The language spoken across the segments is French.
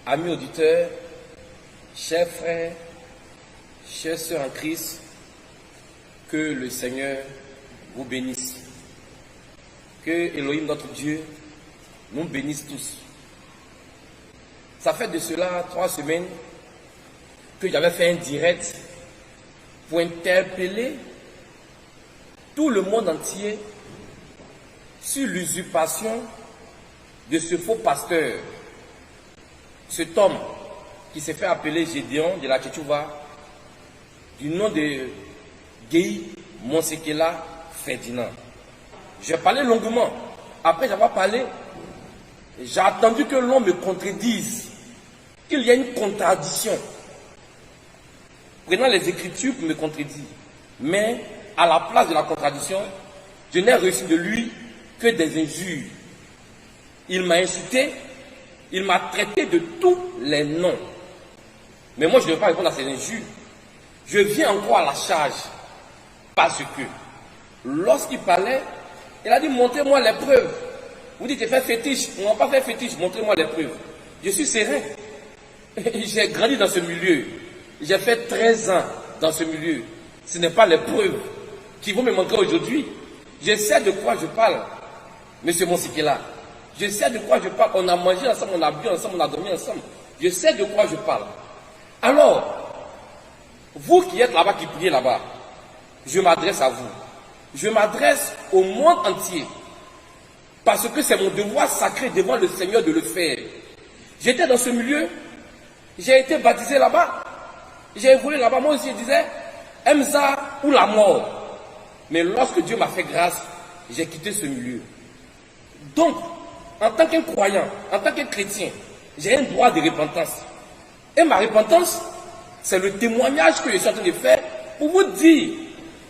amis auditeurs, chers frères, chères sœurs en Christ, que le Seigneur vous bénisse. Que Elohim, notre Dieu, nous bénisse tous. Ça fait de cela 3 semaines que j'avais fait un direct pour interpeller tout le monde entier sur l'usurpation de ce faux pasteur, cet homme qui s'est fait appeler Gédéon de la Tchétchouva, du nom de Guy Monsekela Ferdinand. J'ai parlé longuement. Après j'avoir parlé, j'ai attendu que l'on me contredise, qu'il y ait une contradiction. Prenant les Écritures pour me contredire. Mais à la place de la contradiction, je n'ai reçu de lui que des injures. Il m'a insulté, il m'a traité de tous les noms. Mais moi je ne vais pas répondre à ces injures. Je viens encore à la charge. Parce que lorsqu'il parlait, il a dit montrez-moi les preuves. Vous dites fait fétiche, on n'a pas fait fétiche, montrez-moi les preuves. Je suis serein. J'ai grandi dans ce milieu. J'ai fait 13 ans dans ce milieu. Ce n'est pas les preuves qui vont me montrer aujourd'hui. Je sais de quoi je parle, monsieur Monsekela. Je sais de quoi je parle. On a mangé ensemble, on a bu ensemble, on a dormi ensemble. Je sais de quoi je parle. Alors, vous qui êtes là-bas, qui priez là-bas, je m'adresse à vous. Je m'adresse au monde entier. Parce que c'est mon devoir sacré devant le Seigneur de le faire. J'étais dans ce milieu. J'ai été baptisé là-bas. J'ai évolué là-bas. Moi aussi, je disais, Emza ou la mort. Mais lorsque Dieu m'a fait grâce, j'ai quitté ce milieu. Donc, en tant qu'un croyant, en tant qu'un chrétien, j'ai un droit de repentance. Et ma repentance, c'est le témoignage que je suis en train de faire pour vous dire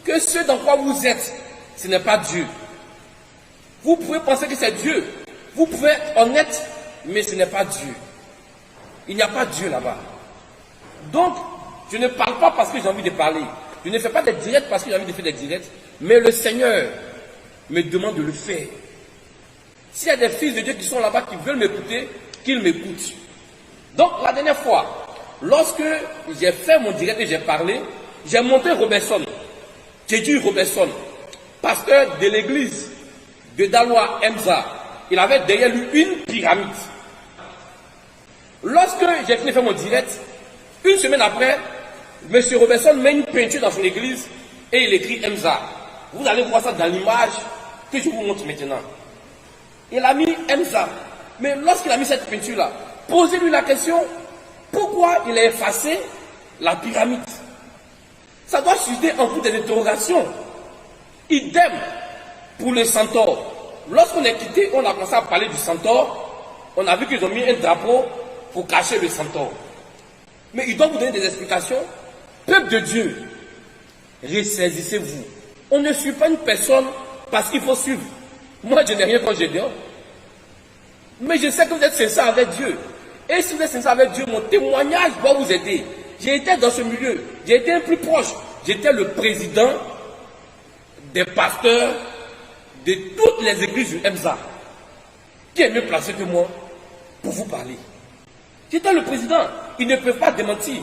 que ce dans quoi vous êtes, ce n'est pas Dieu. Vous pouvez penser que c'est Dieu. Vous pouvez être honnête, mais ce n'est pas Dieu. Il n'y a pas Dieu là-bas. Donc, je ne parle pas parce que j'ai envie de parler. Je ne fais pas des directs parce que j'ai envie de faire des directs. Mais le Seigneur me demande de le faire. S'il y a des fils de Dieu qui sont là-bas, qui veulent m'écouter, qu'ils m'écoutent. Donc, la dernière fois, lorsque j'ai fait mon direct et j'ai parlé, j'ai montré Robertson. J'ai dit Robertson, pasteur de l'église de Daloa Emza. Il avait derrière lui une pyramide. Lorsque j'ai fini de faire mon direct, une semaine après, M. Robertson met une peinture dans son église et il écrit Emza. Vous allez voir ça dans l'image que je vous montre maintenant. Il a mis Emza. Mais lorsqu'il a mis cette peinture-là, posez-lui la question, pourquoi il a effacé la pyramide? Ça doit susciter en vous des interrogations. Idem pour le centaure. Lorsqu'on est quitté, on a commencé à parler du centaure. On a vu qu'ils ont mis un drapeau pour cacher le centaure. Mais ils doivent vous donner des explications. Peuple de Dieu, ressaisissez-vous. On ne suit pas une personne parce qu'il faut suivre. Moi, je n'ai rien contre Gédéon. Mais je sais que vous êtes sincère avec Dieu. Et si vous êtes sincère avec Dieu, mon témoignage va vous aider. J'ai été dans ce milieu. J'ai été un plus proche. J'étais le président des pasteurs de toutes les églises du Emza. Qui est mieux placé que moi pour vous parler? J'étais le président. Ils ne peuvent pas démentir.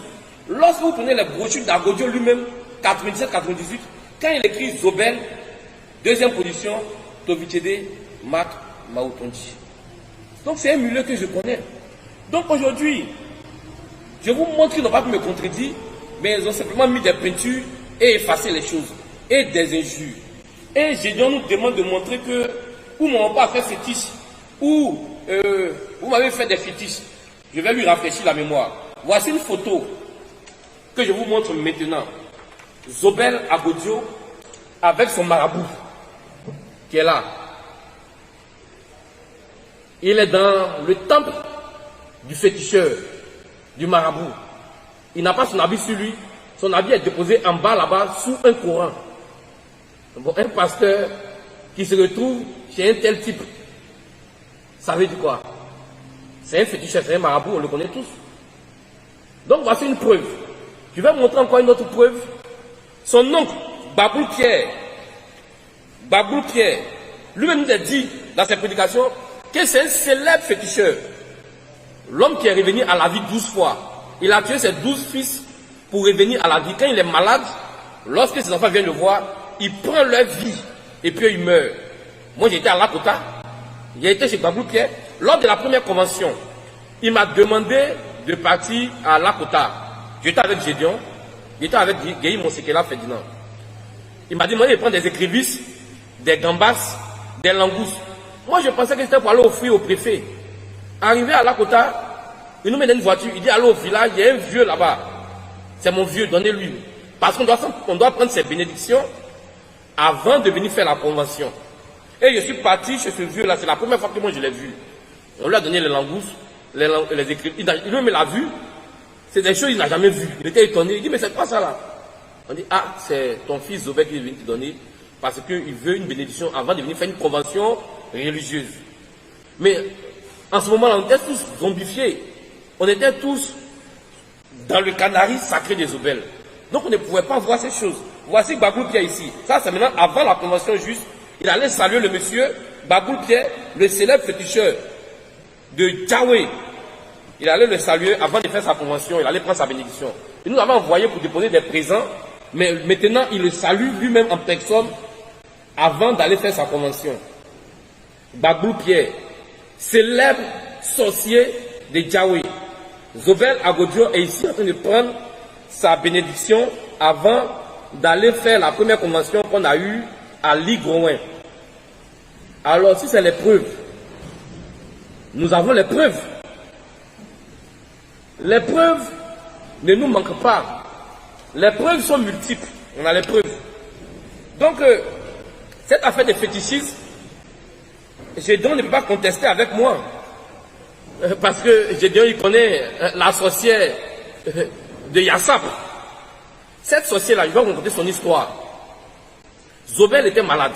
Lorsque vous prenez les brochures d'Agodio lui-même, 97-98, quand il écrit Zobel, deuxième position, Tovichede, Mak, Maoutonji. Donc c'est un milieu que je connais. Donc aujourd'hui, je vous montre qu'ils n'ont pas pu me contredire, mais ils ont simplement mis des peintures et effacé les choses, et des injures. Et Gédéon nous demande de montrer que, ou mon papa a fait fétiche, ou vous m'avez fait des fétiches. Je vais lui rafraîchir la mémoire. Voici une photo que je vous montre maintenant. Zobel Agodio avec son marabout qui est là. Il est dans le temple du féticheur, du marabout. Il n'a pas son habit sur lui. Son habit est déposé en bas là-bas sous un courant. Bon, un pasteur qui se retrouve chez un tel type. Ça veut dire quoi? C'est un féticheur, c'est un marabout, on le connaît tous. Donc voici une preuve. Je vais montrer encore une autre preuve. Son oncle, Baboul Pierre, lui-même nous a dit dans ses prédications que c'est un célèbre féticheur. L'homme qui est revenu à la vie 12 fois, il a tué ses 12 fils pour revenir à la vie. Quand il est malade, lorsque ses enfants viennent le voir, il prend leur vie et puis il meurt. Moi j'étais à Lakota, j'ai été chez Babou Pierre. Lors de la première convention, il m'a demandé de partir à Lakota. J'étais avec Gédéon, j'étais avec Guéhi Monsekela Ferdinand. Il m'a demandé de prendre des écrevisses, des gambas, des langoustes. Moi je pensais que c'était pour aller offrir au préfet. Arrivé à Lakota, il nous met dans une voiture, il dit allez au village, il y a un vieux là-bas. C'est mon vieux, donnez-lui. Parce qu'on doit prendre ses bénédictions avant de venir faire la convention. Et je suis parti chez ce vieux-là, c'est la première fois que moi je l'ai vu. On lui a donné les langoustes, les écrits. Il me l'a vu, c'est des choses qu'il n'a jamais vues. Il était étonné, il dit mais c'est quoi ça là? On dit ah, c'est ton fils Zobel qui est venu te donner parce qu'il veut une bénédiction avant de venir faire une convention religieuse. Mais en ce moment-là, on était tous zombifiés. On était tous dans le canari sacré des Zobel. Donc on ne pouvait pas voir ces choses. Voici Bagoul Pierre ici. Ça, c'est maintenant avant la convention juste. Il allait saluer le monsieur Bagoul Pierre, le célèbre féticheur de Djawé. Il allait le saluer avant de faire sa convention. Il allait prendre sa bénédiction. Il nous avait envoyé pour déposer des présents. Mais maintenant, il le salue lui-même en personne avant d'aller faire sa convention. Bagoul Pierre, célèbre sorcier de Djawé. Zobel Agodio est ici en train de prendre sa bénédiction avant d'aller faire la première convention qu'on a eue à Ligrouin. Alors, si c'est les preuves, nous avons les preuves. Les preuves ne nous manquent pas. Les preuves sont multiples. On a les preuves. Donc, cette affaire de fétichisme, Gédéon ne peut pas contester avec moi. Parce que Gédéon, il connaît la sorcière de Yassap. Cette sorcière-là, je vais vous raconter son histoire. Zobel était malade.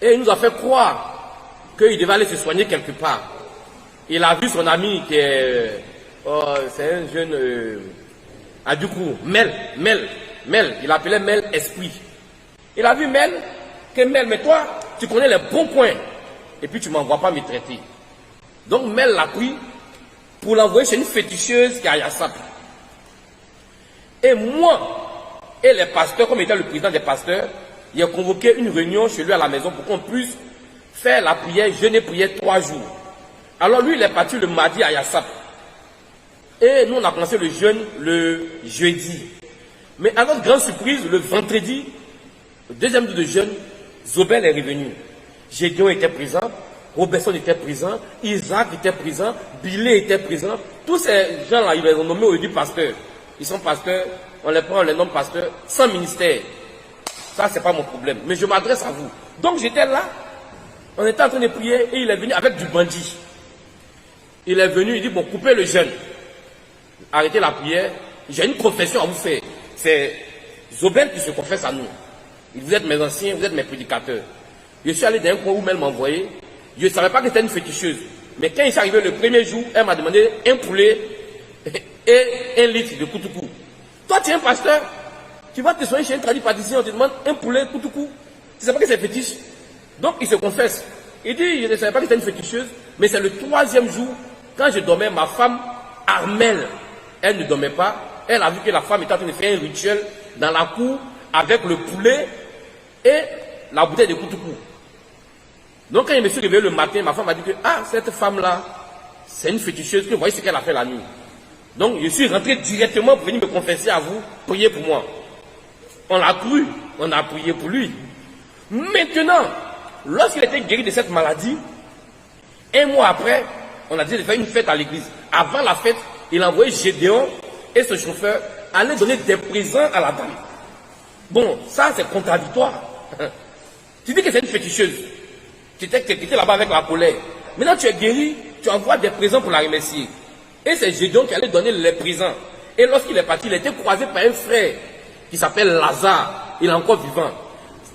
Et il nous a fait croire qu'il devait aller se soigner quelque part. Il a vu son ami qui est... c'est un jeune... du coup, Mel. Il appelait Mel Esprit. Il a vu Mel, que Mel, mais toi, tu connais les bons points. Et puis tu ne m'envoies pas me traiter. Donc Mel l'a pris pour l'envoyer chez une féticheuse qui est à Yassap. Et moi, et les pasteurs, comme était le président des pasteurs, il a convoqué une réunion chez lui à la maison pour qu'on puisse faire la prière, jeûner prière 3 jours. Alors lui, il est parti le mardi à Yassap. Et nous, on a commencé le jeûne le jeudi. Mais à notre grande surprise, le vendredi, le deuxième jour de jeûne, Zobel est revenu. Gédéon était présent, Robertson était présent, Isaac était présent, Bilé était présent. Tous ces gens-là, ils les ont nommés aujourd'hui pasteurs. Ils sont pasteurs, on les prend, on les nomme pasteurs, sans ministère. Ça, c'est pas mon problème. Mais je m'adresse à vous. Donc j'étais là, on était en train de prier et il est venu avec du bandit. Il est venu, il dit, bon, coupez le jeûne. Arrêtez la prière. J'ai une confession à vous faire. C'est Zobel qui se confesse à nous. Vous êtes mes anciens, vous êtes mes prédicateurs. Je suis allé dans un coin où elle m'a envoyé. Je ne savais pas que c'était une féticheuse. Mais quand il s'est arrivé le premier jour, elle m'a demandé un poulet et 1 litre de koutoukou. Toi, tu es un pasteur. Tu vas te soigner chez un tradit pâtissier, on te demande un poulet koutoukou. Tu ne sais pas que c'est fétiche. Donc il se confesse. Il dit, je ne savais pas que c'était une féticheuse. Mais c'est le 3e jour, quand je dormais, ma femme, Armelle, elle ne dormait pas. Elle a vu que la femme était en train de faire un rituel dans la cour avec le poulet et la bouteille de koutoukou. Donc quand je me suis réveillé le matin, ma femme m'a dit que ah, cette femme-là, c'est une féticheuse, que vous voyez ce qu'elle a fait la nuit. Donc je suis rentré directement pour venir me confesser à vous, prier pour moi. On l'a cru, on a prié pour lui. Maintenant, lorsqu'il était guéri de cette maladie, 1 mois après, on a dit de faire une fête à l'église. Avant la fête, il a envoyé Gédéon et ce chauffeur aller donner des présents à la dame. Bon, ça c'est contradictoire. Tu dis que c'est une féticheuse. Tu étais là-bas avec la colère. Maintenant tu es guéri, tu envoies des présents pour la remercier. Et c'est Gédéon qui allait donner les présents. Et lorsqu'il est parti, il a été croisé par un frère qui s'appelle Lazare. Il est encore vivant.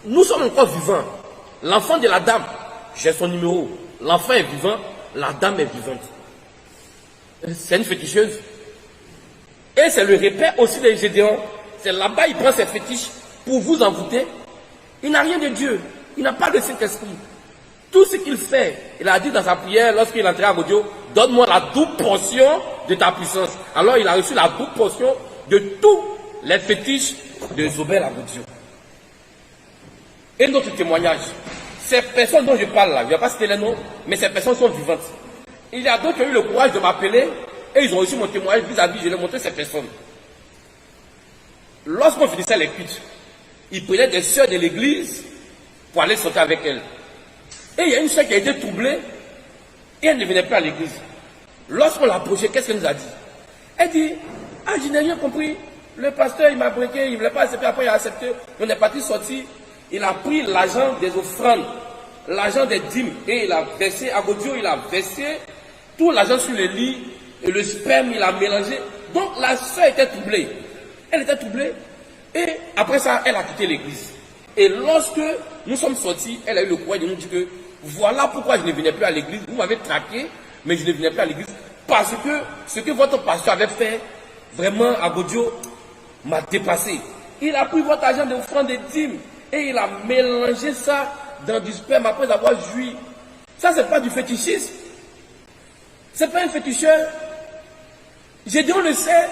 Nous sommes encore vivants. L'enfant de la dame, j'ai son numéro. L'enfant est vivant, la dame est vivante. C'est une féticheuse. Et c'est le repère aussi de Gédéon. C'est là-bas, il prend ses fétiches pour vous envoûter. Il n'a rien de Dieu. Il n'a pas de Saint-Esprit. Tout ce qu'il fait, il a dit dans sa prière lorsqu'il entrait à Godio, donne-moi la double portion de ta puissance. Alors il a reçu la double portion de tous les fétiches de Zobel Agodio. Et notre témoignage, ces personnes dont je parle là, je ne vais pas citer les noms, mais ces personnes sont vivantes. Il y a d'autres qui ont eu le courage de m'appeler et ils ont reçu mon témoignage vis-à-vis, je leur ai montré ces personnes. Lorsqu'on finissait les cultes, ils prenaient des sœurs de l'église pour aller sauter avec elles. Et il y a une sœur qui a été troublée et elle ne venait plus à l'église. Lorsqu'on l'a approchée, qu'est-ce qu'elle nous a dit? Elle dit, ah, je n'ai rien compris. Le pasteur, il m'a briqué, il ne voulait pas accepter, après il a accepté. On est parti sortir. Il a pris l'argent des offrandes, l'argent des dîmes, et il a versé, à Godio, il a versé tout l'argent sur le lit, et le sperme, il a mélangé. Donc la sœur était troublée. Elle était troublée, et après ça, elle a quitté l'église. Et lorsque nous sommes sortis, elle a eu le courage de nous dire que voilà pourquoi je ne venais plus à l'église. Vous m'avez traqué, mais je ne venais plus à l'église. Parce que ce que votre pasteur avait fait, vraiment, à Godio, m'a dépassé. Il a pris votre argent d'offrande des dîmes, et il a mélangé ça dans du sperme après avoir joui. Ça, c'est pas du fétichisme. C'est pas un féticheur. J'ai dit, on le sait.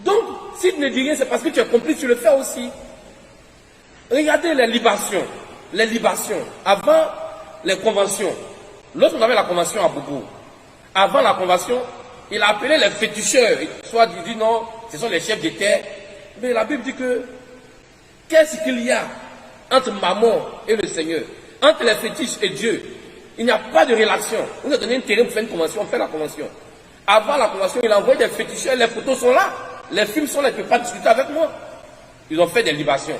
Donc, si tu ne dis rien, c'est parce que tu es complice, tu le fais aussi. Regardez les libations. Les libations. Avant les conventions. Lorsqu'on avait la convention à Bobo, avant la convention, il a appelé les féticheurs. Soit il dit non, ce sont les chefs d'État. Mais la Bible dit que qu'est-ce qu'il y a entre Mammon et le Seigneur, entre les fétiches et Dieu? Il n'y a pas de relation. On nous a donné un terrain pour faire une convention, on fait la convention. Avant la convention, il a envoyé des féticheurs, les photos sont là, les films sont là, ils ne peuvent pas discuter avec moi. Ils ont fait des libations.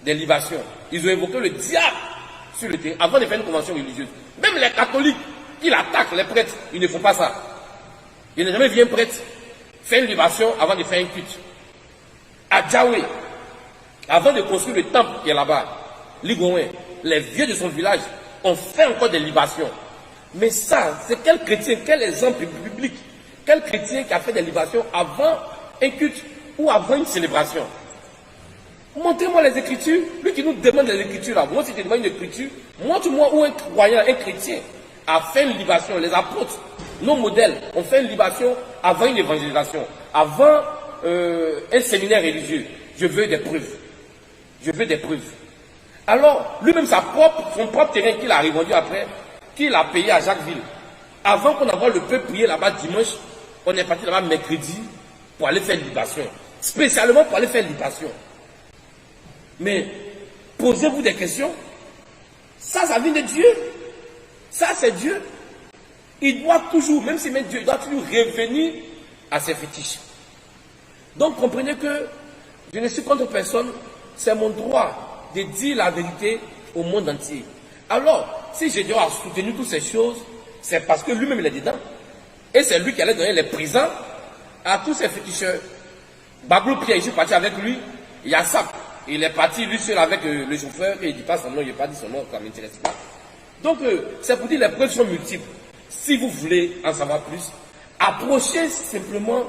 Des libations. Ils ont évoqué le diable sur le terrain avant de faire une convention religieuse. Même les catholiques qui l'attaquent, les prêtres, ils ne font pas ça. Il n'a jamais vu un prêtre faire une libation avant de faire un culte. À Djawé, avant de construire le temple qui est là-bas, Ligouin, les vieux de son village ont fait encore des libations. Mais ça, c'est quel chrétien, quel exemple biblique, quel chrétien qui a fait des libations avant un culte ou avant une célébration? Montrez-moi les Écritures. Lui qui nous demande les Écritures là, moi si tu demandes une Écriture, montre-moi où un croyant, un chrétien a fait une libation. Les apôtres, nos modèles, ont fait une libation avant une évangélisation, avant un séminaire religieux. Je veux des preuves. Je veux des preuves. Alors, lui-même, son propre terrain qu'il a revendu après, qu'il a payé à Jacquesville. Avant qu'on envoie le peuple prier là-bas dimanche, on est parti là-bas mercredi pour aller faire libation. Spécialement pour aller faire libation. Mais, posez-vous des questions. Ça vient de Dieu. Ça, c'est Dieu. Il doit toujours, même si c'est Dieu, il doit toujours revenir à ses fétiches. Donc, comprenez que je ne suis contre personne. C'est mon droit de dire la vérité au monde entier. Alors, si Gédéon a soutenu toutes ces choses, c'est parce que lui-même il est dedans. Et c'est lui qui allait donner les présents à tous ces féticheurs. Baglou Pierre, je suis parti avec lui. Yassap, il est parti lui seul avec le chauffeur et il ne dit pas son nom, il n'a pas dit son nom, ça ne m'intéresse pas. Donc, c'est pour dire que les preuves sont multiples. Si vous voulez en savoir plus, approchez simplement,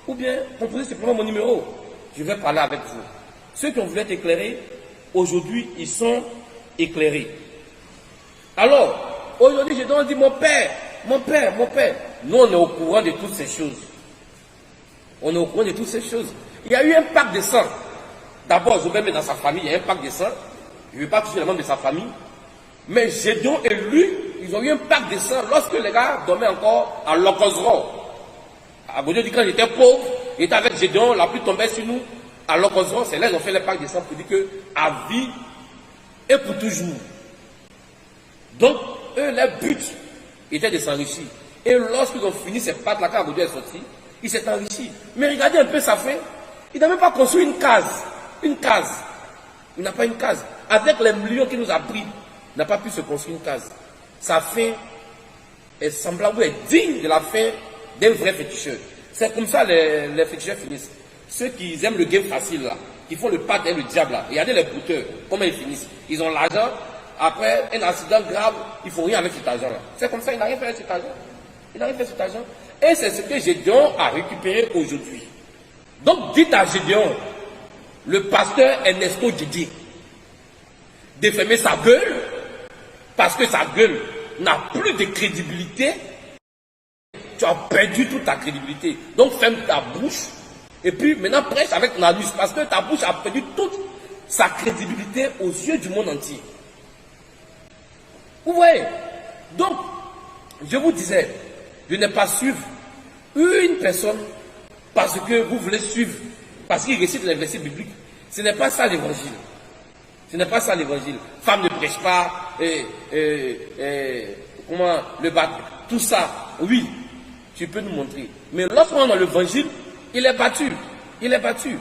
ou bien composez simplement mon numéro. Je vais parler avec vous. Ceux qui ont voulu être éclairés, aujourd'hui, ils sont éclairés. Alors, aujourd'hui, je dois dire, mon père, nous, on est au courant de toutes ces choses. On est au courant de toutes ces choses. Il y a eu un pacte de sang. D'abord, Zobel met dans sa famille, il y a un pacte de sang. Je ne vais pas toucher les membres de sa famille. Mais Gédéon et lui, ils ont eu un pacte de sang lorsque les gars dormaient encore à Lokozro. À Godio dit quand j'étais pauvre, il était avec Gédéon, la pluie tombait sur nous. À Lokozro, c'est là qu'ils ont fait le pacte de sang pour dire que à vie et pour toujours. Donc, eux, leur but était de s'enrichir. Et lorsqu'ils ont fini ces pactes-là, quand Godio est sorti, il s'est enrichi. Mais regardez un peu sa fin. Il n'a même pas construit une case. Une case. Il n'a pas une case. Avec les millions qu'il nous a pris, il n'a pas pu se construire une case. Sa fin est semblable, est digne de la fin d'un vrai féticheur. C'est comme ça les féticheurs finissent. Ceux qui aiment le game facile là, qui font le pacte avec le diable là, regardez les brouteurs, comment ils finissent. Ils ont l'argent, après un accident grave, ils ne font rien avec cet argent là. C'est comme ça, il n'a rien fait avec cet argent. Il n'a rien fait avec cet argent. Et c'est ce que Gédéon a récupéré aujourd'hui. Donc dites à Gédéon, le pasteur Ernesto Djidji, de fermer sa gueule, parce que sa gueule n'a plus de crédibilité tu as perdu toute ta crédibilité. Donc ferme ta bouche et puis maintenant prêche avec ton anus parce que ta bouche a perdu toute sa crédibilité aux yeux du monde entier. Vous voyez? Donc, je vous disais, je n'ai pas suivre une personne parce que vous voulez suivre, parce qu'il récite les versets bibliques. Ce n'est pas ça l'évangile. Ce n'est pas ça l'évangile. Femme ne prêche pas, comment le battre, tout ça, oui, tu peux nous montrer. Mais lorsqu'on est dans l'évangile, il est battu. Il est battu.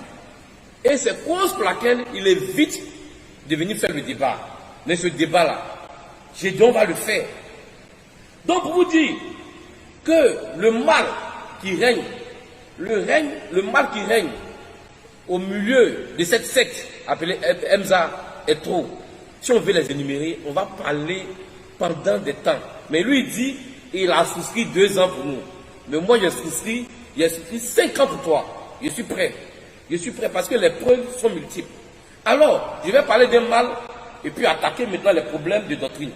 Et c'est cause pour laquelle il évite de venir faire le débat. Mais ce débat-là, Gédéon va le faire. Donc pour vous dire que le mal qui règne, le mal qui règne au milieu de cette secte appelée Emza est trop. Si on veut les énumérer, on va parler pendant des temps. Mais lui il dit, il a souscrit 2 ans pour nous. Mais moi j'ai souscrit 50 pour toi. Je suis prêt. Je suis prêt parce que les preuves sont multiples. Alors, je vais parler d'un mal et puis attaquer maintenant les problèmes de doctrine.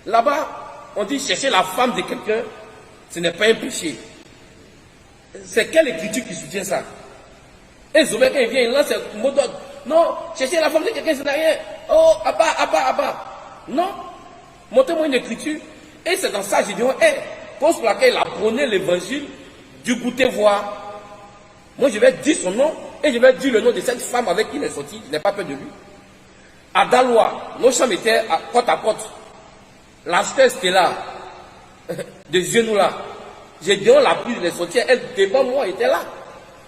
Là-bas, on dit chercher la femme de quelqu'un, ce n'est pas un péché. C'est quelle écriture qui soutient ça? Et Zobé, quand il vient, il lance un mot d'ordre. Non, chercher la femme de quelqu'un, ce n'est rien. Oh, Abba. Non. Montrez-moi une écriture. Et c'est dans ça, j'ai dit, cause pour laquelle il a prôné l'évangile du goûter voir. Moi, je vais dire son nom et je vais dire le nom de cette femme avec qui il est sorti. Je n'ai pas peur de lui. À Dalois, nos chambres étaient côte à côte. L'acheteur était là. De genoux là. J'ai dit, on l'a pris, elle est sortie. Elle, devant moi, était là.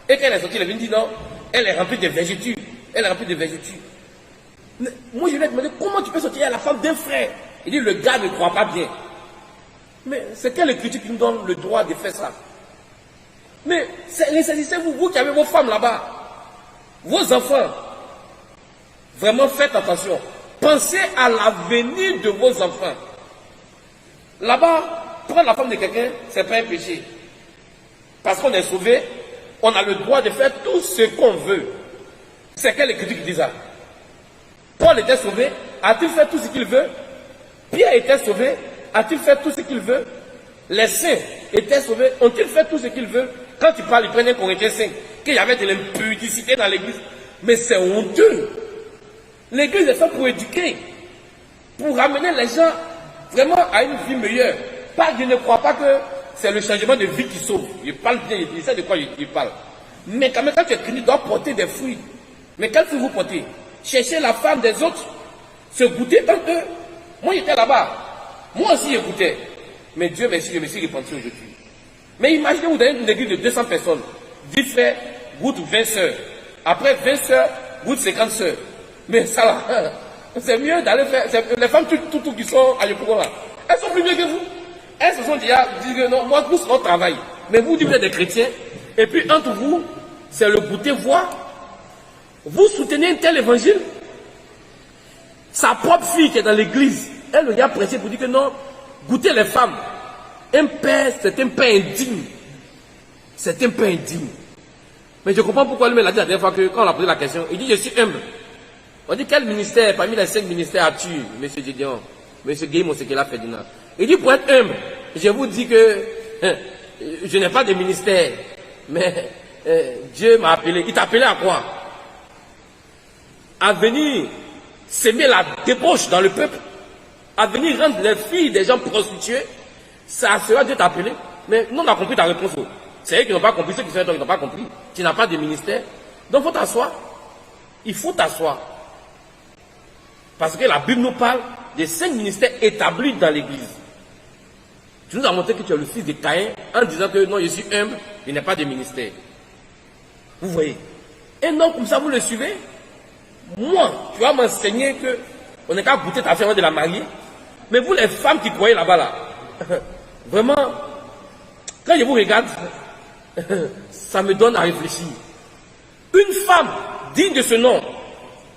Et quand elle est sortie, elle est venue dire non, elle est remplie de vergetures. Elle est remplie de vergetures. Mais moi, je lui ai demandé, comment tu peux sortir à la femme d'un frère? Il dit, le gars ne croit pas bien. Mais c'est quelle écriture qui nous donne le droit de faire ça? Mais saisissez-vous, vous qui avez vos femmes là-bas, vos enfants, vraiment faites attention. Pensez à l'avenir de vos enfants. Là-bas, prendre la femme de quelqu'un, ce n'est pas un péché. Parce qu'on est sauvé, on a le droit de faire tout ce qu'on veut. C'est quelle écriture qui dit ça? Paul était sauvé, a-t-il fait tout ce qu'il veut? Pierre était sauvé, a-t-il fait tout ce qu'il veut? Les saints étaient sauvés, ont-ils fait tout ce qu'ils veulent? Quand tu parles, ils prennent un Corinthiens 5, qu'il y avait de l'impudicité dans l'église. Mais c'est honteux. L'église est faite pour éduquer, pour ramener les gens vraiment à une vie meilleure. Je ne crois pas que c'est le changement de vie qui sauve. Il parle bien, il sait de quoi il parle. Mais quand même, quand tu es chrétien, tu dois porter des fruits. Mais quels fruits vous portez? Chercher la femme des autres, se goûter entre eux. Moi, j'étais là-bas. Moi aussi, je goûtais. Mais Dieu merci, je me suis repenti aujourd'hui. Mais imaginez, vous avez une église de 200 personnes. 10 frères goûtent 20 sœurs. Après 20 sœurs goûtent 50 sœurs. Mais ça là, c'est mieux d'aller faire. Les femmes tout qui sont à l'époque là, elles sont plus mieux que vous. Elles se sont déjà dit que non, moi, nous, c'est notre travail. Mais vous dites que vous êtes des chrétiens. Et puis entre vous, c'est le goûter voir. Vous soutenez un tel évangile. Sa propre fille qui est dans l'église, elle lui a prêché pour dire que non, goûter les femmes. Un père, c'est un père indigne. C'est un père indigne. Mais je comprends pourquoi lui-même l'a dit la dernière fois que, quand on a posé la question, il dit je suis humble. On dit quel ministère, parmi les 5 ministères as-tu, M. Gédéon, M. Guy Mosekela Ferdinand? Il dit pour être humble, je vous dis que je n'ai pas de ministère, mais Dieu m'a appelé. Il t'a appelé à quoi? À venir s'aimer la débauche dans le peuple, à venir rendre les filles des gens prostituées. Ça sera Dieu t'appeler. Mais nous on a compris ta réponse. C'est eux qui n'ont pas compris, ceux qui sont là, qui n'ont pas compris. Tu n'as pas de ministère. Donc il faut t'asseoir. Il faut t'asseoir. Parce que la Bible nous parle des 5 ministères établis dans l'église. Tu nous as montré que tu es le fils de Caïn en disant que non, je suis humble, je n'ai pas de ministère. Vous voyez. Et non, comme ça vous le suivez. Moi, tu vas m'enseigner que on n'est qu'à goûter ta fille avant de la marier. Mais vous les femmes qui croyez là-bas là, vraiment, quand je vous regarde, ça me donne à réfléchir. Une femme digne de ce nom,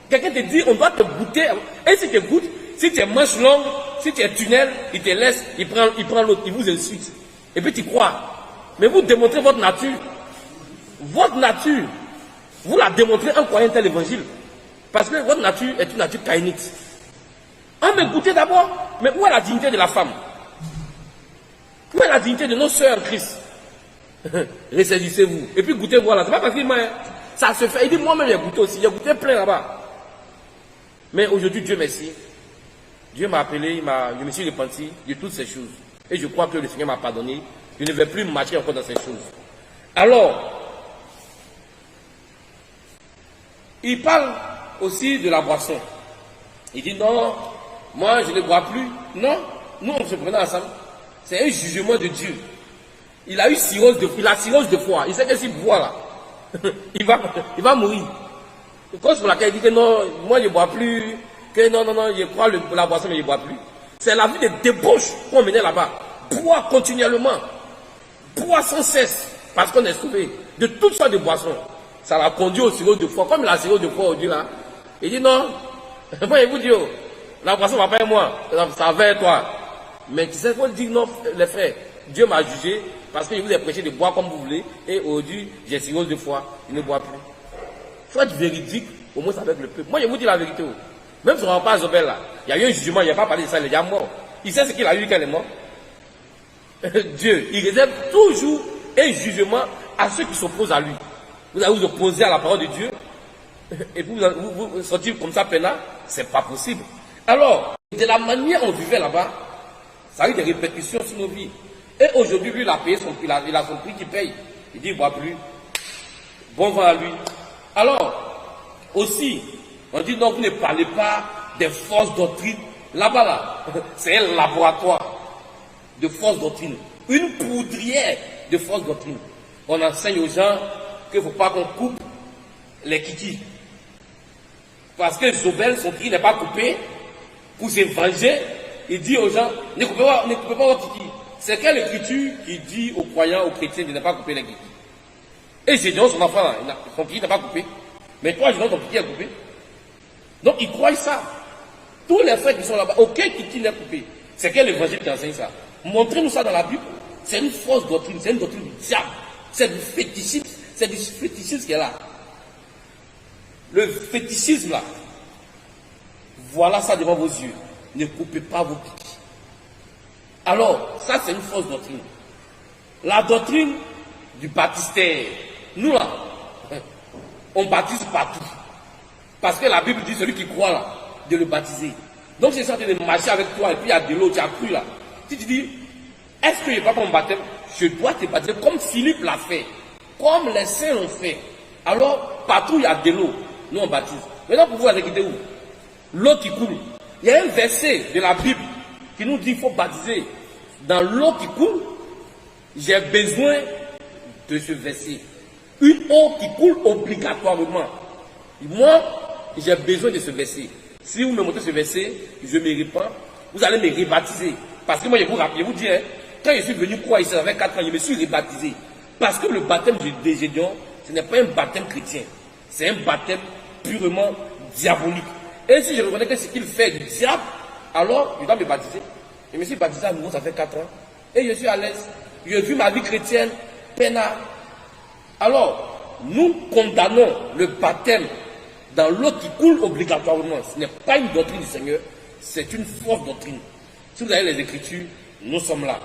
quelqu'un te dit on doit te goûter, et si tu goûtes, si tu es manche longue, si tu es tunnel, il te laisse, il prend l'autre, il vous insulte. Et puis tu crois. Mais vous démontrez votre nature. Votre nature, vous la démontrez en croyant tel évangile. Parce que votre nature est une nature caïnite. On me goûter d'abord, mais où est la dignité de la femme? Où est la dignité de nos sœurs en Christ? Ressaisissez-vous. Et puis goûtez, voilà. C'est pas parce qu'il m'a. Ça se fait. Il dit, moi-même, j'ai goûté aussi. J'ai goûté plein là-bas. Mais aujourd'hui, Dieu merci. Dieu m'a appelé, je me suis repenti de toutes ces choses. Et je crois que le Seigneur m'a pardonné. Je ne vais plus marcher encore dans ces choses. Alors, il parle aussi de la boisson. Il dit non, moi je ne bois plus. Non, nous on se prenait ensemble. C'est un jugement de Dieu. Il a eu cirrhose de foie. Il sait que s'il boit là, il va mourir. C'est cause pour laquelle il dit que non, moi je ne bois plus. Que non, je crois la boisson mais je ne bois plus. C'est la vie de débauche qu'on menait là-bas. Boire continuellement. Boire sans cesse. Parce qu'on est sauvé de toutes sortes de boissons. Ça l'a conduit au cirrhose de foie. Comme la cirrhose de foie aujourd'hui là. Il dit non. Moi je vous dis, la boisson ne va pas être moi. Ça va être toi. Mais tu sais quoi dire non, les frères. Dieu m'a jugé parce que je vous ai prêché de boire comme vous voulez. Et aujourd'hui, j'ai cirrhose de foie. Je ne bois plus. Il faut être véridique, au moins avec le peuple. Moi, je vous dis la vérité. Même sur un pas Zobel là, il y a eu un jugement, il n'a pas parlé de ça, il est déjà mort. Il sait ce qu'il a eu quand il est mort. Dieu, il réserve toujours un jugement à ceux qui s'opposent à lui. Vous allez vous opposer à la parole de Dieu, et puis vous sortir comme ça peinard, c'est pas possible. Alors, de la manière dont on vivait là-bas, ça a eu des répercussions sur nos vies. Et aujourd'hui, lui, il a payé il a son prix qu'il paye. Il dit, il ne boit plus. Bon vent à lui. Alors, aussi, on dit non, vous ne parlez pas des fausses doctrines. Là-bas, là, c'est un laboratoire de fausses doctrines. Une poudrière de fausses doctrines. On enseigne aux gens qu'il ne faut pas qu'on coupe les kikis. Parce que Zobel, son prix n'est pas coupé pour se venger. Il dit aux gens, ne coupez pas votre kiki. C'est quelle écriture qui dit aux croyants, aux chrétiens de ne pas couper les kikis? Et Gédéon, son enfant, son kiki n'est pas coupé. Mais toi, Gédéon, ton kiki est coupé. Donc, ils croient ça. Tous les frères qui sont là-bas, aucun kiki n'est coupé. C'est quel évangile qui enseigne ça? Montrez-nous ça dans la Bible. C'est une fausse doctrine, c'est une doctrine du diable. C'est du fétichisme. C'est du fétichisme qui est là. Le fétichisme là. Voilà ça devant vos yeux. Ne coupez pas vos kikis. Alors, ça c'est une fausse doctrine. La doctrine du baptistère. Nous là, on baptise partout. Parce que la Bible dit celui qui croit là, de le baptiser. Donc c'est ça de marcher avec toi et puis il y a de l'eau, tu as cru là. Si tu dis, est-ce que je n'ai pas mon baptême? Je dois te baptiser comme Philippe l'a fait. Comme les saints l'ont fait. Alors, partout il y a de l'eau. Nous on baptise. Maintenant pour vous, vous inquiétez où? L'eau qui coule. Il y a un verset de la Bible qui nous dit qu'il faut baptiser. Dans l'eau qui coule, j'ai besoin de ce verset. Une eau qui coule obligatoirement. Moi, j'ai besoin de ce verset. Si vous me montrez ce verset, je me répands, vous allez me rebaptiser. Parce que moi, je vous dis, hein, quand je suis venu croire ici avec 4 ans, je me suis rebaptisé. Parce que le baptême de Gédéon, ce n'est pas un baptême chrétien. C'est un baptême purement diabolique. Et si je reconnais que ce qu'il fait du diable, alors je dois me baptiser. Je me suis baptisé à nouveau, ça fait 4 ans. Et je suis à l'aise. Je vis ma vie chrétienne peinard. Alors, nous condamnons le baptême dans l'eau qui coule obligatoirement. Ce n'est pas une doctrine du Seigneur, c'est une fausse doctrine. Si vous avez les Écritures, nous sommes là.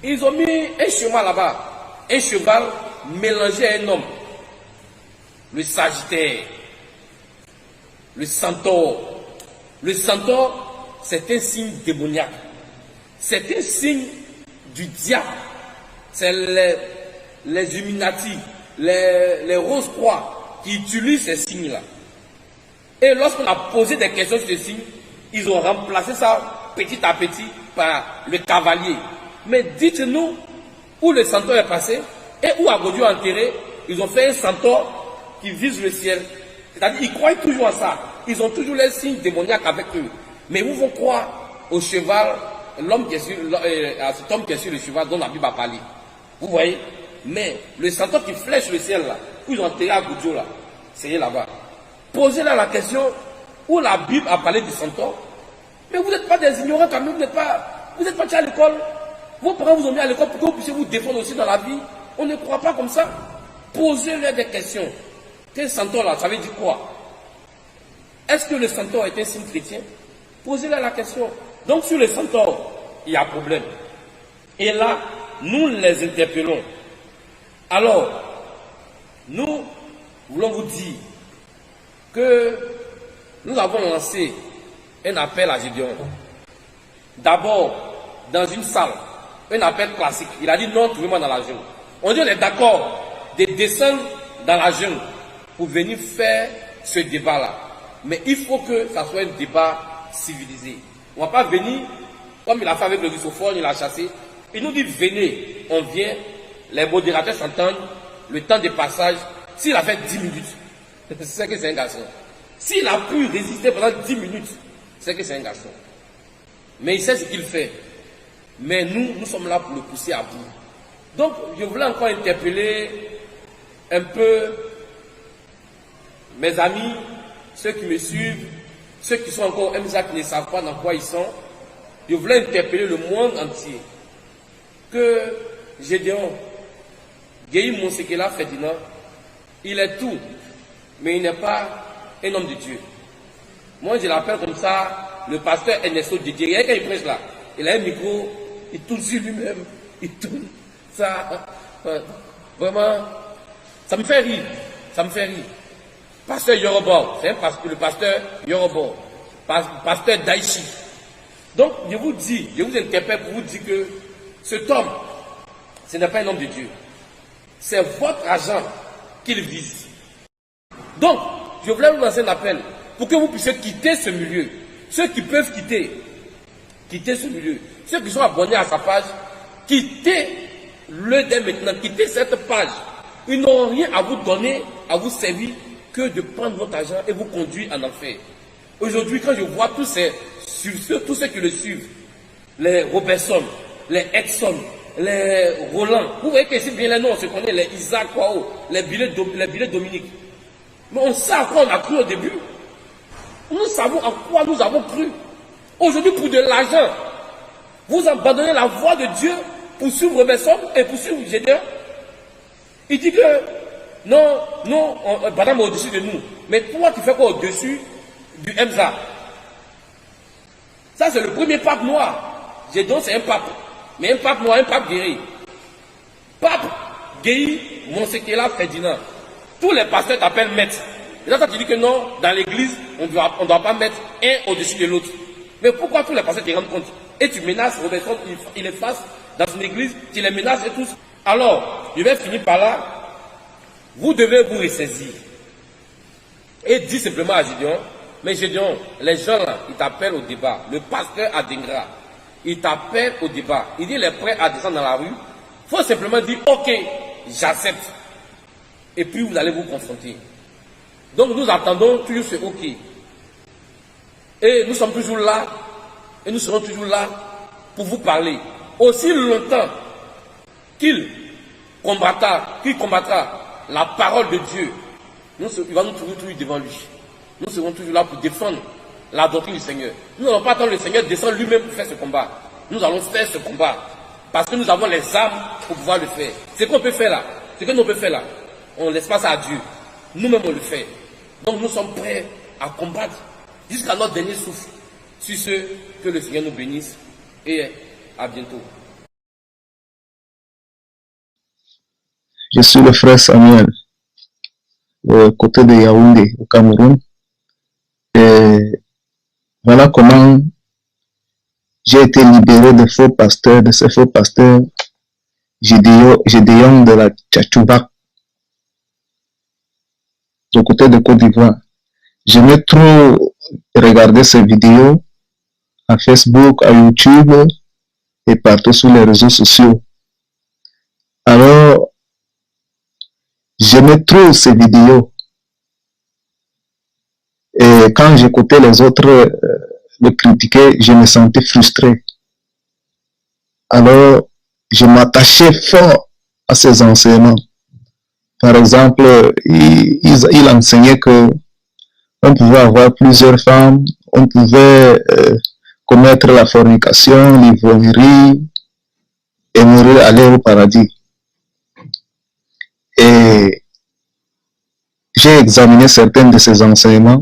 Ils ont mis un cheval là-bas, un cheval mélangé à un homme. Le Sagittaire, le Centaure. Le Centaure, c'est un signe démoniaque. C'est un signe du diable. C'est les Illuminati, les Rose-Croix qui utilisent ces signes-là. Et lorsqu'on a posé des questions sur ces signes, ils ont remplacé ça petit à petit par le cavalier. Mais dites-nous où le centaure est passé et où a Dieu enterré. Ils ont fait un centaure qui vise le ciel. C'est-à-dire qu'ils croient toujours à ça. Ils ont toujours les signes démoniaques avec eux. Mais où vont croire au cheval, l'homme qui est sur, à cet homme qui est sur le cheval dont la Bible a parlé. Vous voyez? Mais le centaure qui flèche le ciel là, où ils ont enterré à Dieu là, c'est là-bas. Posez-là la question où la Bible a parlé du centaure. Mais vous n'êtes pas des ignorants quand même, vous n'êtes pas à l'école. Vos parents vous ont mis à l'école pour que vous puissiez vous défendre aussi dans la vie. On ne croit pas comme ça. Posez-leur des questions. Quel centaure là, ça veut dire quoi? Est-ce que le centaure est un signe chrétien? Posez-leur la question. Donc sur le centaure, il y a problème. Et là, nous les interpellons. Alors, nous voulons vous dire que nous avons lancé un appel à Gédéon. D'abord, dans une salle, un appel classique. Il a dit non, trouvez-moi dans la jungle. On dit on est d'accord de descendre dans la jungle pour venir faire ce débat-là. Mais il faut que ça soit un débat civilisé. On ne va pas venir, comme il a fait avec le russophone, il a chassé. Il nous dit venez, on vient, les modérateurs s'entendent, le temps de passage, s'il a fait 10 minutes, c'est que c'est un garçon. S'il a pu résister pendant 10 minutes, c'est que c'est un garçon. Mais il sait ce qu'il fait. Mais nous sommes là pour le pousser à bout. Donc, je voulais encore interpeller un peu mes amis, ceux qui me suivent, ceux qui sont encore MSA qui ne savent pas dans quoi ils sont. Je voulais interpeller le monde entier que Gédéon, Guéhi Monsekela Ferdinand, il est tout, mais il n'est pas un homme de Dieu. Moi, je l'appelle comme ça, le pasteur Ernesto Didier. Il y a quand il prêche là, il a un micro, il tourne sur lui-même, il tourne. Ça, vraiment, ça me fait rire, ça me fait rire. Pasteur Yorobo, c'est le pasteur Yorobo, pasteur Daichi. Donc, je vous dis, je vous interpelle pour vous dire que cet homme, ce n'est pas un homme de Dieu. C'est votre argent qu'il vise. Donc, je voulais vous lancer un appel pour que vous puissiez quitter ce milieu. Ceux qui peuvent quitter ce milieu. Ceux qui sont abonnés à sa page, quittez-le dès maintenant, quittez cette page. Ils n'ont rien à vous donner, à vous servir, que de prendre votre argent et vous conduire en enfer. Aujourd'hui, quand je vois tous ceux qui le suivent, les Robertson, les Edson, les Roland, vous voyez que ici bien les noms, on se connaît, les Isaac Kwao, les billets Dominique. Mais on sait à quoi on a cru au début. Nous savons à quoi nous avons cru. Aujourd'hui, pour de l'argent, vous abandonnez la voie de Dieu pour suivre Robertson et pour suivre Gédéon. Il dit que non, madame est au-dessus de nous. Mais toi, tu fais quoi au-dessus du MSA? Ça, c'est le premier pape noir. Gédéon, c'est un pape. Mais un pape noir, un pape guéri. Pape Guéhi Monsekela Ferdinand. Tous les pasteurs t'appellent maître. Et là, tu dis que non, dans l'église, on ne doit pas mettre un au-dessus de l'autre. Mais pourquoi tous les pasteurs te rendent compte? Et tu menaces Robertson, il est face dans une église, tu les menaces et tous. Alors, je vais finir par là. Vous devez vous ressaisir. Et dire simplement à Gédéon, mais Gédéon, les gens là, ils t'appellent au débat. Le pasteur Adengra, il t'appelle au débat. Il dit, il est prêt à descendre dans la rue. Il faut simplement dire, ok, j'accepte. Et puis vous allez vous confronter. Donc nous attendons toujours ce ok. Et nous sommes toujours là. Et nous serons toujours là pour vous parler. Aussi longtemps qu'il combattra la parole de Dieu, il va nous trouver toujours devant lui. Nous serons toujours là pour défendre la doctrine du Seigneur. Nous n'allons pas attendre le Seigneur descendre lui-même pour faire ce combat. Nous allons faire ce combat. Parce que nous avons les armes pour pouvoir le faire. Ce qu'on peut faire là, ce que nous peut faire là, on laisse pas ça à Dieu. Nous-mêmes on le fait. Donc nous sommes prêts à combattre jusqu'à notre dernier souffle. Sur ce, que le Seigneur nous bénisse et à bientôt. Je suis le frère Samuel, côté de Yaoundé, au Cameroun. Et voilà comment j'ai été libéré de faux pasteurs, de ces faux pasteurs Gédéon de la Tchatchouba, du côté de Côte d'Ivoire. J'aimais trop regarder ces vidéos à Facebook, à YouTube et partout sur les réseaux sociaux. Alors, j'aimais trop ces vidéos. Et quand j'écoutais les autres le critiquer, je me sentais frustré. Alors, je m'attachais fort à ces enseignements. Par exemple, il enseignait que on pouvait avoir plusieurs femmes, on pouvait commettre la fornication, l'ivrognerie et mourir, aller au paradis. Et j'ai examiné certains de ces enseignements.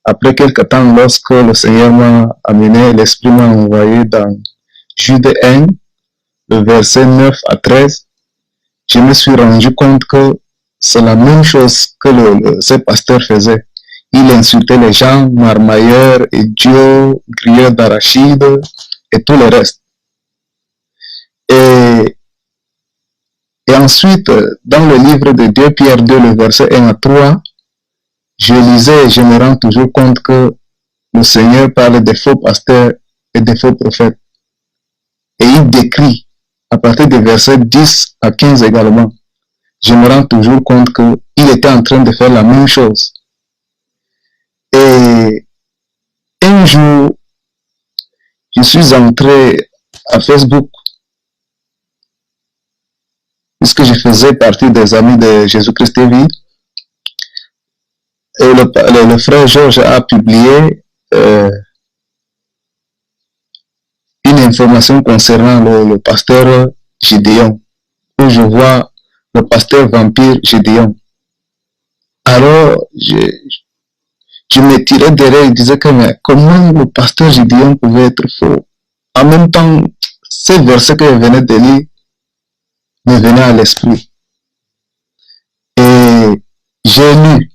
Après quelque temps, lorsque le Seigneur m'a amené, l'Esprit m'a envoyé dans Jude 1, le verset 9 à 13, je me suis rendu compte que c'est la même chose que ce pasteur faisait. Il insultait les gens, marmailleurs, idiots, grilleurs d'arachide et tout le reste. Et ensuite, dans le livre de 2 Pierre 2, le verset 1 à 3, je lisais et je me rends toujours compte que le Seigneur parle des faux pasteurs et des faux prophètes. Et il décrit, à partir des versets 10 à 15 également, je me rends toujours compte qu'il était en train de faire la même chose. Et un jour, je suis entré à Facebook, puisque je faisais partie des amis de Jésus-Christ TV, et le frère Georges a publié une information concernant le pasteur Gédéon, où je vois le pasteur vampire Gédéon. Alors, je me tirais derrière et disais que mais comment le pasteur Gédéon pouvait être faux? En même temps, ces versets que je venais de lire me venaient à l'esprit. Et j'ai lu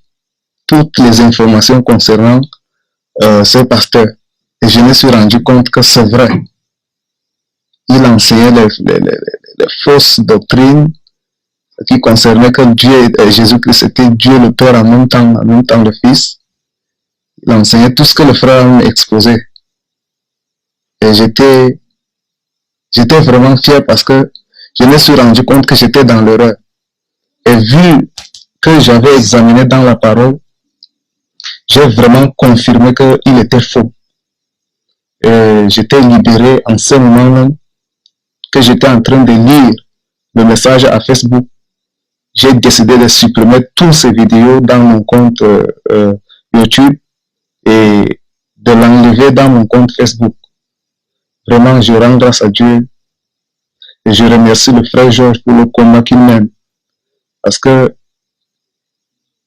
toutes les informations concernant ce pasteur. Et je me suis rendu compte que c'est vrai. Il enseignait les fausses doctrines qui concernaient que Dieu, Jésus-Christ était Dieu le Père en même temps le Fils. Il enseignait tout ce que le frère m'a exposé. Et j'étais vraiment fier parce que je me suis rendu compte que j'étais dans l'erreur. Et vu que j'avais examiné dans la parole, j'ai vraiment confirmé qu'il était faux. Et j'étais libéré en ce moment-là que j'étais en train de lire le message à Facebook. J'ai décidé de supprimer toutes ces vidéos dans mon compte YouTube et de l'enlever dans mon compte Facebook. Vraiment, je rends grâce à Dieu et je remercie le frère Georges pour le combat qu'il mène. Parce que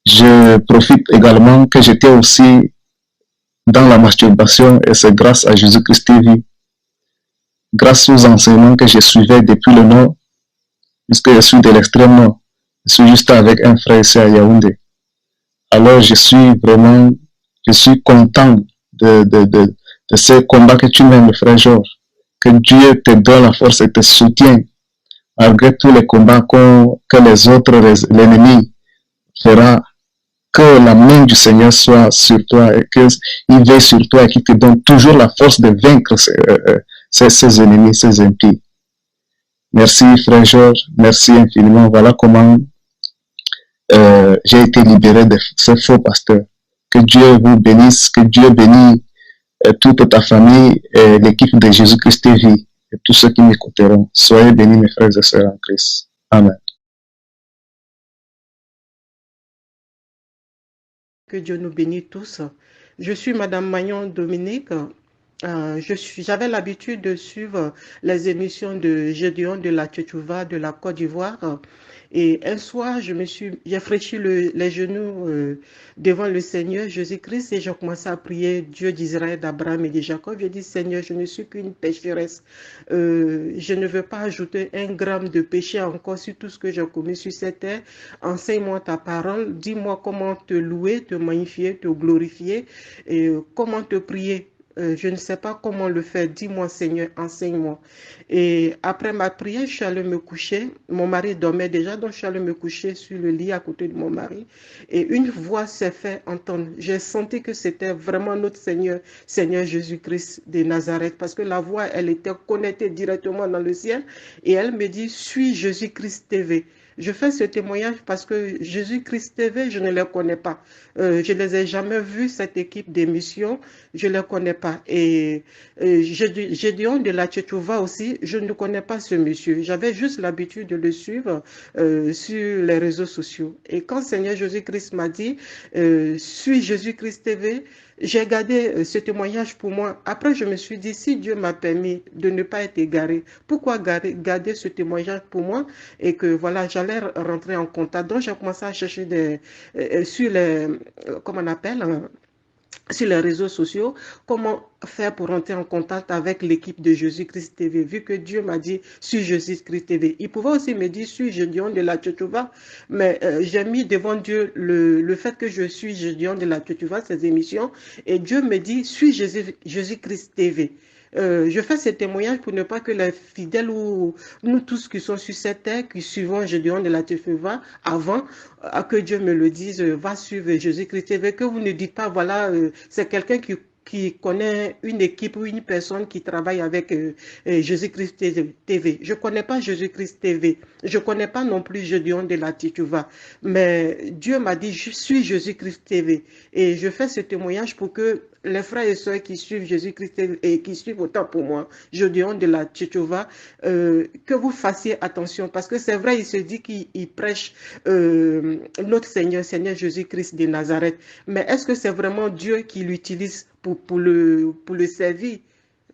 je profite également que j'étais aussi dans la masturbation et c'est grâce à Jésus-Christ TV, grâce aux enseignements que je suivais depuis le Nord, puisque je suis de l'extrême Nord. Je suis juste avec un frère ici à Yaoundé. Alors je suis content de ce combat que tu mènes, le frère Georges. Que Dieu te donne la force et te soutienne malgré tous les combats que les autres, l'ennemi fera. Que la main du Seigneur soit sur toi et qu'il veille sur toi et qu'il te donne toujours la force de vaincre ces ennemis, ces impies. Merci frère Georges, merci infiniment. Voilà comment j'ai été libéré de ce faux pasteur. Que Dieu vous bénisse, que Dieu bénisse toute ta famille et l'équipe de Jésus-Christ TV et tous ceux qui m'écouteront. Soyez bénis mes frères et sœurs en Christ. Amen. Que Dieu nous bénisse tous. Je suis Madame Magnon Dominique. J'avais l'habitude de suivre les émissions de Gédéon de la Tchétchouva de la Côte d'Ivoire. Et un soir, j'ai fléchi les genoux devant le Seigneur Jésus-Christ et j'ai commencé à prier Dieu d'Israël, d'Abraham et de Jacob. J'ai dit, Seigneur, je ne suis qu'une pécheresse. Je ne veux pas ajouter un gramme de péché encore sur tout ce que j'ai commis sur cette terre. Enseigne-moi ta parole. Dis-moi comment te louer, te magnifier, te glorifier et comment te prier. Je ne sais pas comment le faire. Dis-moi, Seigneur, enseigne-moi. Et après ma prière, je suis allée me coucher. Mon mari dormait déjà, donc je suis allée me coucher sur le lit à côté de mon mari. Et une voix s'est fait entendre. J'ai senti que c'était vraiment notre Seigneur, Seigneur Jésus-Christ de Nazareth, parce que la voix, elle était connectée directement dans le ciel. Et elle me dit, suis Jésus-Christ TV. Je fais ce témoignage parce que Jésus-Christ TV, je ne les connais pas. Je ne les ai jamais vus, cette équipe d'émission, je ne les connais pas. Et Gédéon de la Tchétchouva aussi, je ne connais pas ce monsieur. J'avais juste l'habitude de le suivre sur les réseaux sociaux. Et quand Seigneur Jésus-Christ m'a dit, suis Jésus-Christ TV, j'ai gardé ce témoignage pour moi. Après, je me suis dit, si Dieu m'a permis de ne pas être égaré, pourquoi garder ce témoignage pour moi? Et que voilà, j'allais rentrer en contact. Donc, j'ai commencé à chercher sur les, comment on appelle, sur les réseaux sociaux, comment faire pour entrer en contact avec l'équipe de Jésus-Christ TV, vu que Dieu m'a dit sur Jésus-Christ TV. Il pouvait aussi me dire sur Gédéon de la Tchétchouva, mais j'ai mis devant Dieu le fait que je suis Gédéon de la Tchétchouva, ces émissions, et Dieu me dit sur Jésus-Christ TV. Je fais ce témoignage pour ne pas que les fidèles ou nous tous qui sommes sur cette terre, qui suivons Gédéon de la Tchétchouva avant, que Dieu me le dise, va suivre Jésus-Christ TV, que vous ne dites pas, voilà, c'est quelqu'un qui connaît une équipe ou une personne qui travaille avec Jésus-Christ TV. Je ne connais pas Jésus-Christ TV. Je ne connais pas non plus Gédéon de la Tchétchouva. Mais Dieu m'a dit, je suis Jésus-Christ TV. Et je fais ce témoignage pour que les frères et sœurs qui suivent Jésus-Christ TV et qui suivent autant pour moi, Gédéon de la Tchétchouva, que vous fassiez attention. Parce que c'est vrai, il se dit qu'il prêche notre Seigneur Jésus-Christ de Nazareth. Mais est-ce que c'est vraiment Dieu qui l'utilise pour le servir?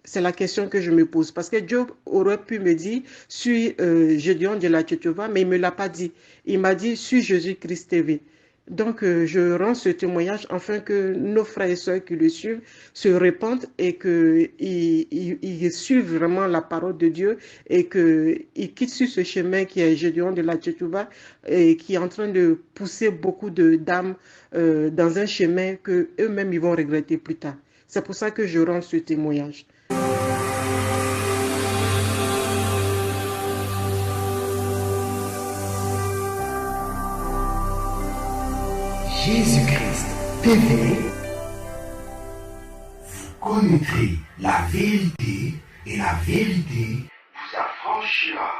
C'est la question que je me pose. Parce que Dieu aurait pu me dire, suis Gédéon de la Tchétchouva, mais il ne me l'a pas dit. Il m'a dit, suis Jésus-Christ TV. Donc, je rends ce témoignage afin que nos frères et sœurs qui le suivent se répandent et qu'ils suivent vraiment la parole de Dieu et qu'ils quittent sur ce chemin qui est Gédéon de la Tchétchouva et qui est en train de pousser beaucoup d'âmes dans un chemin qu'eux-mêmes ils vont regretter plus tard. C'est pour ça que je rends ce témoignage. Jésus-Christ TV, vous connaîtrez la vérité et la vérité vous affranchira.